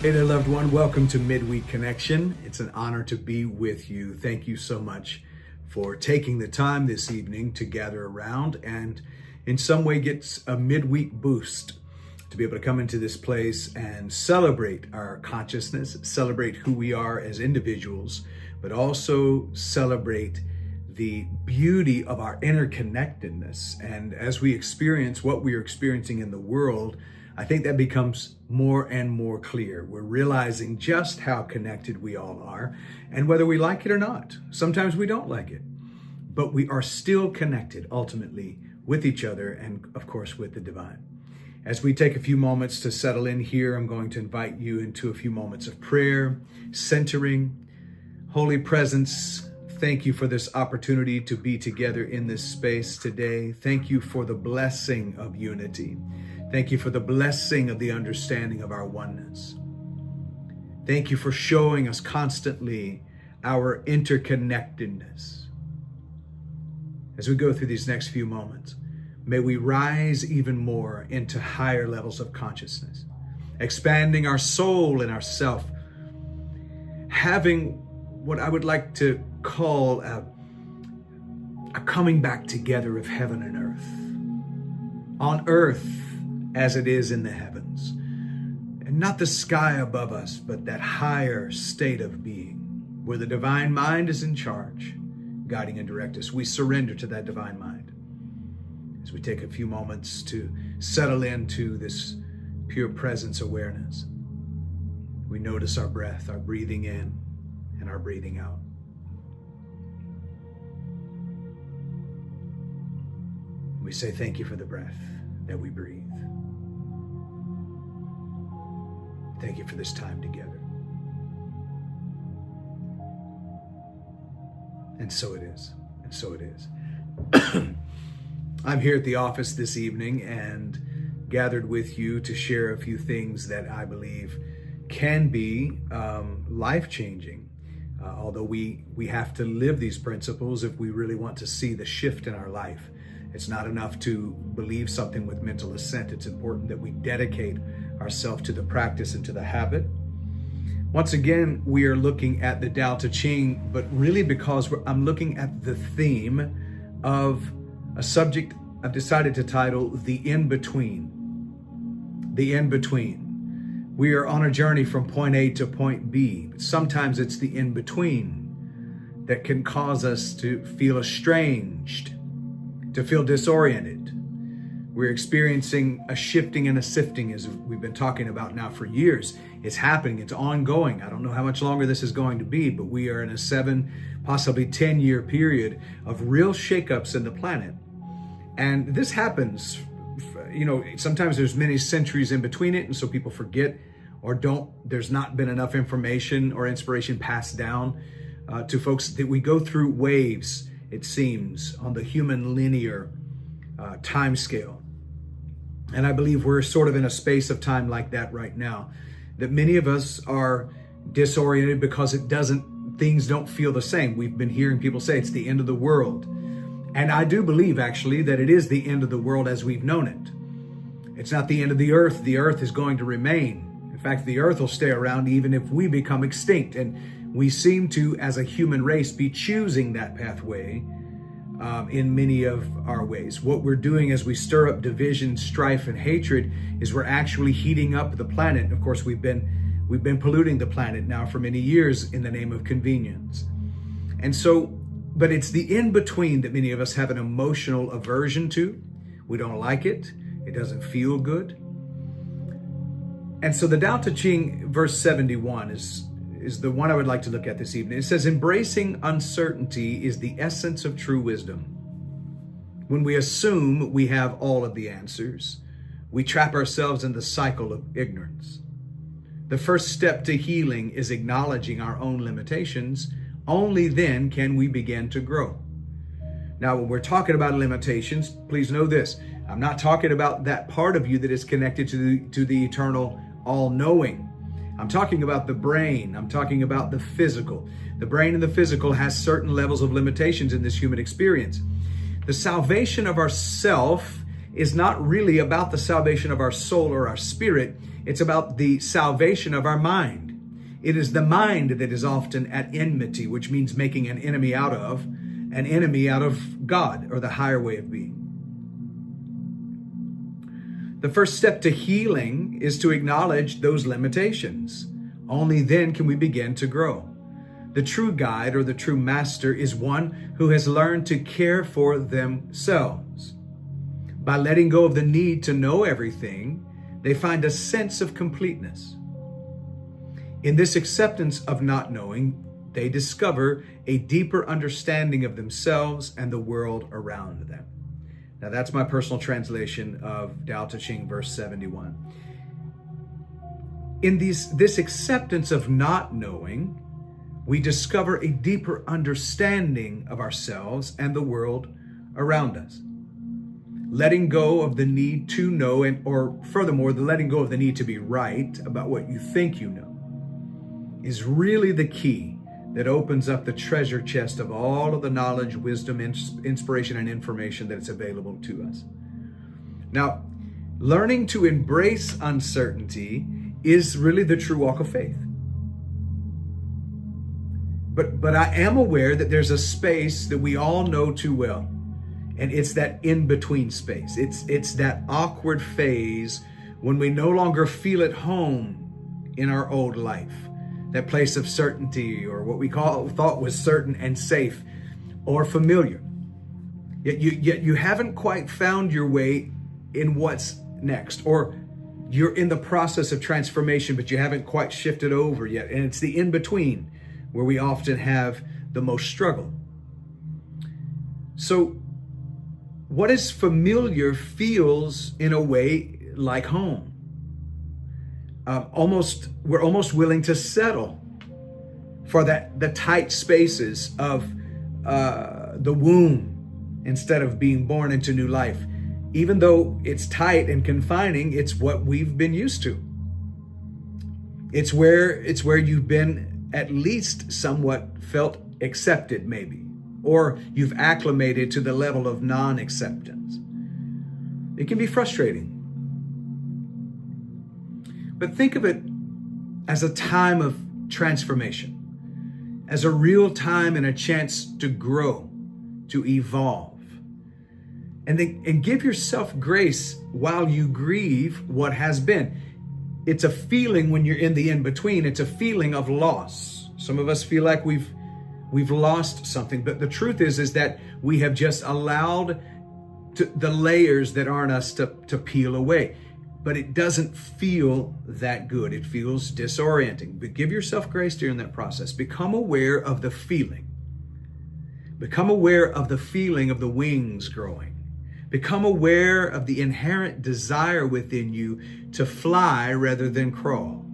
Hey there, loved one. Welcome to Midweek Connection. It's an honor to be with you. Thank you so much for taking the time this evening to gather around and in some way get a midweek boost to be able to come into this place and celebrate our consciousness, celebrate who we are as individuals, but also celebrate the beauty of our interconnectedness. And as we experience what we are experiencing in the world, I think that becomes more and more clear. We're realizing just how connected we all are, and whether we like it or not. Sometimes we don't like it, but we are still connected ultimately with each other and, of course, with the divine. As we take a few moments to settle in here, I'm going to invite you into a few moments of prayer, centering, holy presence. Thank you for this opportunity to be together in this space today. Thank you for the blessing of unity. Thank you for the blessing of the understanding of our oneness. Thank you for showing us constantly our interconnectedness. As we go through these next few moments, may we rise even more into higher levels of consciousness, expanding our soul and our self, having what I would like to call a coming back together of heaven and earth. On earth, as it is in the heavens. And not the sky above us, but that higher state of being, where the divine mind is in charge, guiding and direct us. We surrender to that divine mind as we take a few moments to settle into this pure presence awareness. We notice our breath, our breathing in and our breathing out. We say thank you for the breath that we breathe. Thank you for this time together. And so it is. And so it is. I'm here at the office this evening and gathered with you to share a few things that I believe can be life-changing. Although we have to live these principles if we really want to see the shift in our life. It's not enough to believe something with mental assent. It's important that we dedicate ourselves to the practice and to the habit. Once again, we are looking at the Tao Te Ching, but really because I'm looking at the theme of a subject I've decided to title The In-Between. The In-Between. We are on a journey from point A to point B, but sometimes it's the in-between that can cause us to feel estranged, to feel disoriented. We're experiencing a shifting and a sifting, as we've been talking about now for years. It's happening, it's ongoing. I don't know how much longer this is going to be, but we are in a 7, possibly 10-year period of real shakeups in the planet. And this happens, sometimes there's many centuries in between it, and so people forget or there's not been enough information or inspiration passed down to folks that we go through waves, it seems, on the human linear time scale. And I believe we're sort of in a space of time like that right now, that many of us are disoriented because things don't feel the same. We've been hearing people say it's the end of the world. And I do believe actually that it is the end of the world as we've known it. It's not the end of the earth. The earth is going to remain. In fact, the earth will stay around even if we become extinct. And we seem to, as a human race, be choosing that pathway in many of our ways. What we're doing as we stir up division, strife, and hatred is we're actually heating up the planet. Of course, we've been polluting the planet now for many years in the name of convenience. And so, but it's the in-between that many of us have an emotional aversion to. We don't like it. It doesn't feel good. And so the Tao Te Ching, verse 71, is the one I would like to look at this evening. It says, embracing uncertainty is the essence of true wisdom. When we assume we have all of the answers, we trap ourselves in the cycle of ignorance. The first step to healing is acknowledging our own limitations. Only then can we begin to grow. Now, when we're talking about limitations, please know this. I'm not talking about that part of you that is connected to the eternal all-knowing. I'm talking about the brain. I'm talking about the physical. The brain and the physical has certain levels of limitations in this human experience. The salvation of ourself is not really about the salvation of our soul or our spirit. It's about the salvation of our mind. It is the mind that is often at enmity, which means making an enemy out of God, or the higher way of being. The first step to healing is to acknowledge those limitations. Only then can we begin to grow. The true guide, or the true master, is one who has learned to care for themselves. By letting go of the need to know everything, they find a sense of completeness. In this acceptance of not knowing, they discover a deeper understanding of themselves and the world around them. Now, that's my personal translation of Tao Te Ching, verse 71. In this acceptance of not knowing, we discover a deeper understanding of ourselves and the world around us. Letting go of the need to know, or furthermore, the letting go of the need to be right about what you think you know, is really the key that opens up the treasure chest of all of the knowledge, wisdom, inspiration, and information that is available to us. Now, learning to embrace uncertainty is really the true walk of faith. But I am aware that there's a space that we all know too well, and it's that in-between space. It's that awkward phase when we no longer feel at home in our old life, that place of certainty, or what we thought was certain and safe or familiar. Yet you haven't quite found your way in what's next, or you're in the process of transformation, but you haven't quite shifted over yet. And it's the in-between where we often have the most struggle. So what is familiar feels in a way like home. We're almost willing to settle for the tight spaces of the womb instead of being born into new life. Even though it's tight and confining, it's what we've been used to. It's where you've been at least somewhat felt accepted, maybe, or you've acclimated to the level of non-acceptance. It can be frustrating. But think of it as a time of transformation, as a real time and a chance to grow, to evolve. And give yourself grace while you grieve what has been. It's a feeling when you're in the in-between. It's a feeling of loss. Some of us feel like we've lost something, but the truth is that we have just allowed the layers that aren't us to peel away. But it doesn't feel that good. It feels disorienting. But give yourself grace during that process. Become aware of the feeling. Become aware of the feeling of the wings growing. Become aware of the inherent desire within you to fly rather than crawl.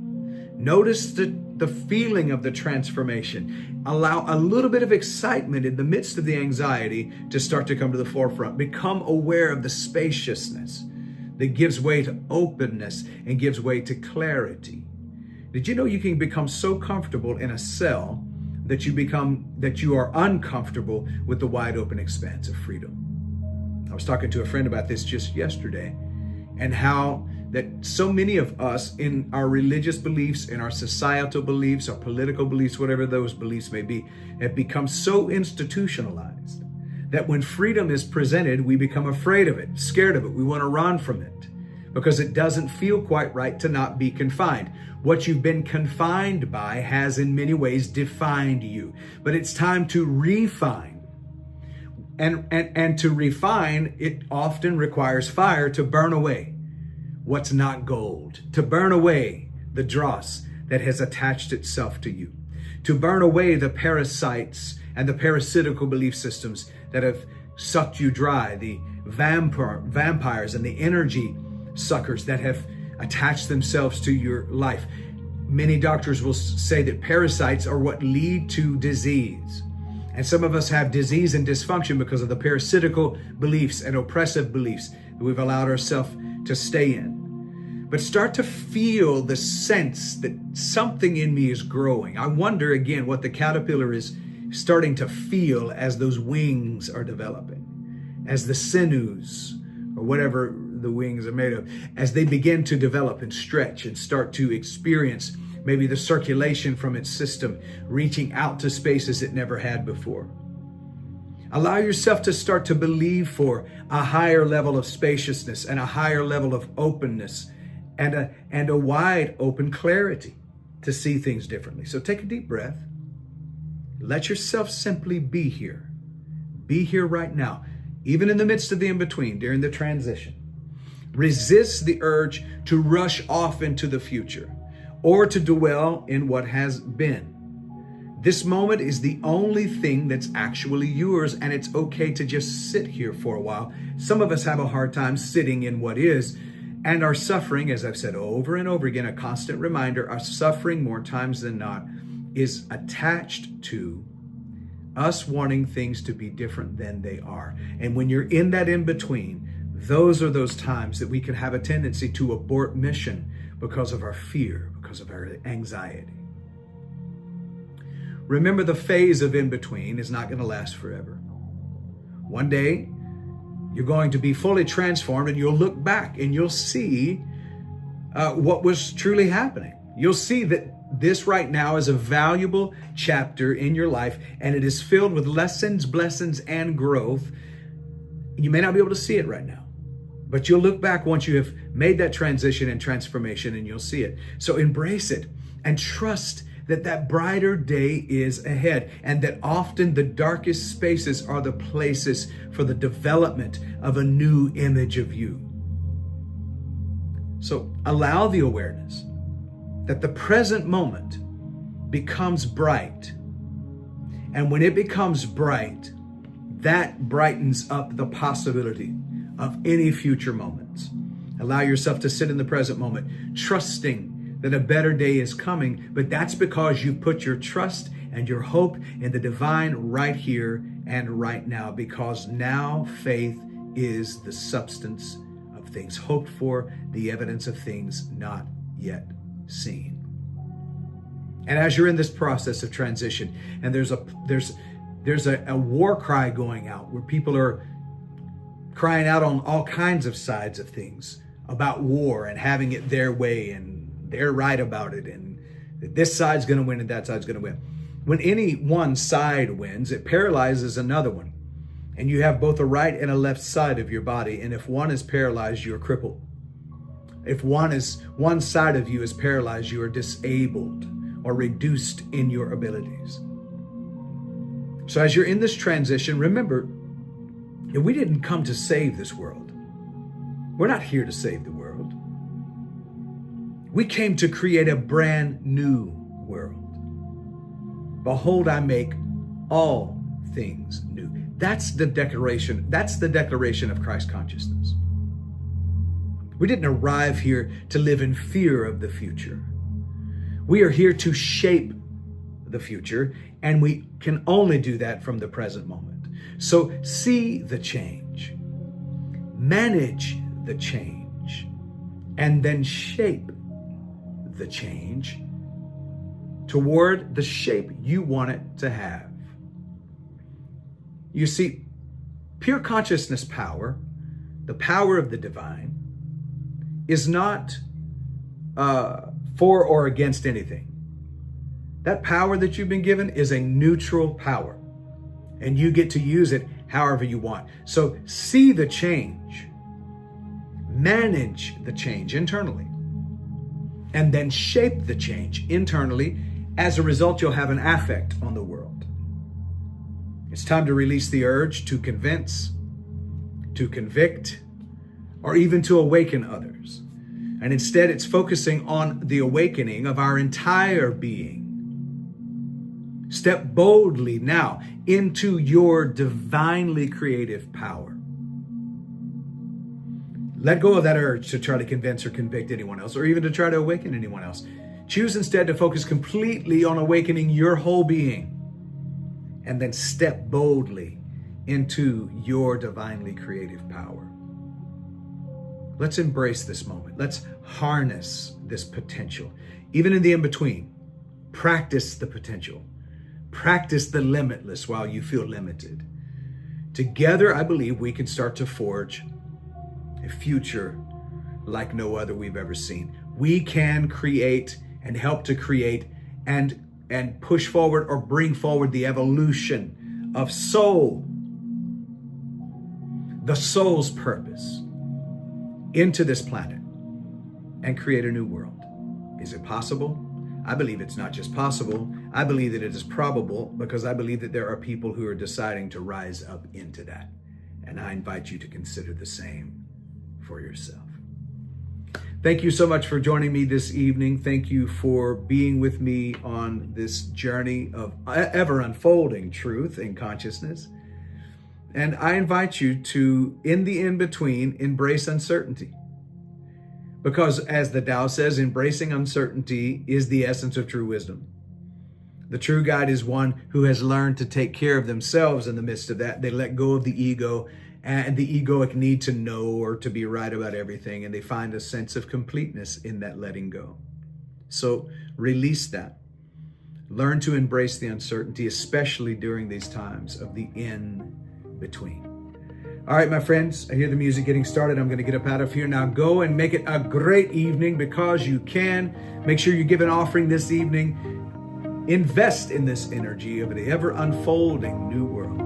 Notice the feeling of the transformation. Allow a little bit of excitement in the midst of the anxiety to start to come to the forefront. Become aware of the spaciousness that gives way to openness and gives way to clarity. Did you know you can become so comfortable in a cell that you are uncomfortable with the wide open expanse of freedom? I was talking to a friend about this just yesterday, and how that so many of us in our religious beliefs, in our societal beliefs, our political beliefs, whatever those beliefs may be, have become so institutionalized that when freedom is presented, we become afraid of it, scared of it. We want to run from it because it doesn't feel quite right to not be confined. What you've been confined by has in many ways defined you, but it's time to refine. And to refine, it often requires fire to burn away what's not gold, to burn away the dross that has attached itself to you, to burn away the parasites and the parasitical belief systems that have sucked you dry, the vampires and the energy suckers that have attached themselves to your life. Many doctors will say that parasites are what lead to disease. And some of us have disease and dysfunction because of the parasitical beliefs and oppressive beliefs that we've allowed ourselves to stay in. But start to feel the sense that something in me is growing. I wonder again what the caterpillar is starting to feel as those wings are developing, as the sinews or whatever the wings are made of, as they begin to develop and stretch and start to experience maybe the circulation from its system reaching out to spaces it never had before. Allow yourself to start to believe for a higher level of spaciousness and a higher level of openness and a wide open clarity to see things differently. So take a deep breath. Let yourself simply be here. Be here right now, even in the midst of the in-between, during the transition. Resist the urge to rush off into the future or to dwell in what has been. This moment is the only thing that's actually yours, and it's okay to just sit here for a while. Some of us have a hard time sitting in what is, and our suffering, as I've said over and over again, a constant reminder, our suffering more times than not is attached to us wanting things to be different than they are. And when you're in that in-between, those are those times that we can have a tendency to abort mission because of our fear, because of our anxiety. Remember, the phase of in-between is not going to last forever. One day, you're going to be fully transformed, and you'll look back and you'll see what was truly happening. You'll see that this right now is a valuable chapter in your life, and it is filled with lessons, blessings, and growth. You may not be able to see it right now, but you'll look back once you have made that transition and transformation, and you'll see it. So embrace it and trust that brighter day is ahead, and that often the darkest spaces are the places for the development of a new image of you. So allow the awareness that the present moment becomes bright. And when it becomes bright, that brightens up the possibility of any future moments. Allow yourself to sit in the present moment, trusting that a better day is coming, but that's because you put your trust and your hope in the divine right here and right now, because now faith is the substance of things hoped for, the evidence of things not yet seen. And as you're in this process of transition, and there's a war cry going out where people are crying out on all kinds of sides of things about war and having it their way, and they're right about it, and this side's going to win and that side's going to win. When any one side wins, it paralyzes another one. And you have both a right and a left side of your body. And if one is paralyzed, you're crippled. If one side of you is paralyzed, you are disabled or reduced in your abilities. So as you're in this transition, remember that we didn't come to save this world. We're not here to save the world. We came to create a brand new world. Behold, I make all things new. That's the declaration. That's the declaration of Christ consciousness. We didn't arrive here to live in fear of the future. We are here to shape the future, and we can only do that from the present moment. So see the change, manage the change, and then shape the change toward the shape you want it to have. You see, pure consciousness power, the power of the divine, is not for or against anything. That power that you've been given is a neutral power, and you get to use it however you want. So see the change, manage the change internally, and then shape the change internally. As a result, you'll have an affect on the world. It's time to release the urge to convince, to convict, or even to awaken others. And instead, it's focusing on the awakening of our entire being. Step boldly now into your divinely creative power. Let go of that urge to try to convince or convict anyone else, or even to try to awaken anyone else. Choose instead to focus completely on awakening your whole being, and then step boldly into your divinely creative power. Let's embrace this moment. Let's harness this potential. Even in the in-between, practice the potential. Practice the limitless while you feel limited. Together, I believe we can start to forge a future like no other we've ever seen. We can create and help to create and push forward or bring forward the evolution of soul, the soul's purpose, into this planet and create a new world. Is it possible? I believe it's not just possible. I believe that it is probable, because I believe that there are people who are deciding to rise up into that. And I invite you to consider the same for yourself. Thank you so much for joining me this evening. Thank you for being with me on this journey of ever unfolding truth and consciousness. And I invite you to, in the in-between, embrace uncertainty. Because as the Tao says, embracing uncertainty is the essence of true wisdom. The true guide is one who has learned to take care of themselves in the midst of that. They let go of the ego and the egoic need to know or to be right about everything, and they find a sense of completeness in that letting go. So release that. Learn to embrace the uncertainty, especially during these times of the in-between. All right, my friends, I hear the music getting started. I'm going to get up out of here now. Go and make it a great evening because you can. Make sure you give an offering this evening. Invest in this energy of the ever unfolding new world.